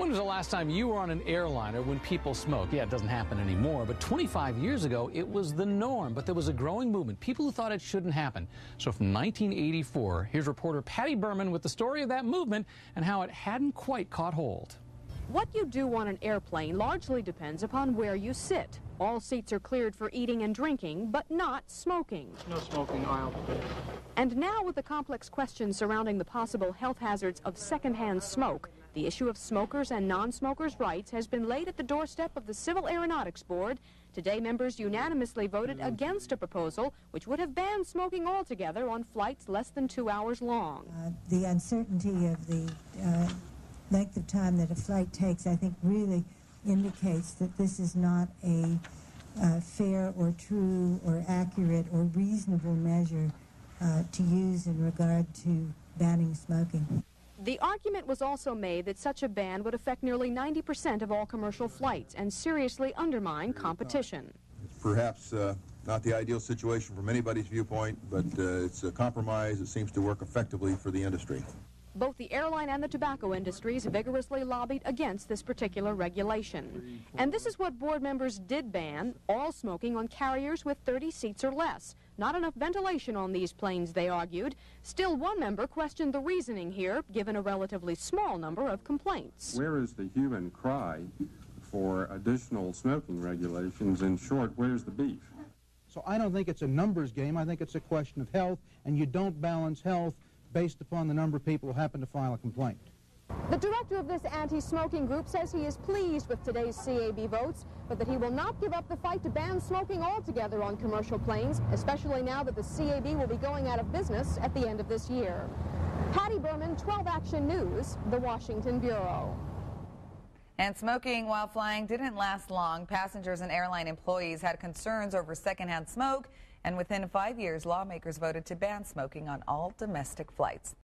When was the last time you were on an airliner when people smoke? Yeah, it doesn't happen anymore, but 25 years ago, it was the norm. But there was a growing movement, people who thought it shouldn't happen. So from 1984, here's reporter Patty Berman with the story of that movement and how it hadn't quite caught hold. What you do on an airplane largely depends upon where you sit. All seats are cleared for eating and drinking, but not smoking. No smoking aisle, please. And now, with the complex questions surrounding the possible health hazards of secondhand smoke, the issue of smokers' and non-smokers' rights has been laid at the doorstep of the Civil Aeronautics Board. Today, members unanimously voted against a proposal which would have banned smoking altogether on flights less than 2 hours long. The uncertainty of the length of time that a flight takes, I think, really indicates that this is not a fair or true or accurate or reasonable measure to use in regard to banning smoking. The argument was also made that such a ban would affect nearly 90% of all commercial flights and seriously undermine competition. It's perhaps not the ideal situation from anybody's viewpoint, but it's a compromise that seems to work effectively for the industry. Both the airline and the tobacco industries vigorously lobbied against this particular regulation. And this is what board members did ban: all smoking on carriers with 30 seats or less. Not enough ventilation on these planes, they argued. Still, one member questioned the reasoning here, given a relatively small number of complaints. Where is the hue and cry for additional smoking regulations? In short, where's the beef? So I don't think it's a numbers game. I think it's a question of health, and you don't balance health based upon the number of people who happen to file a complaint. The director of this anti-smoking group says he is pleased with today's CAB votes, but that he will not give up the fight to ban smoking altogether on commercial planes, especially now that the CAB will be going out of business at the end of this year. Patty Berman, 12 Action News, the Washington Bureau. And smoking while flying didn't last long. Passengers and airline employees had concerns over secondhand smoke, and within 5 years, lawmakers voted to ban smoking on all domestic flights.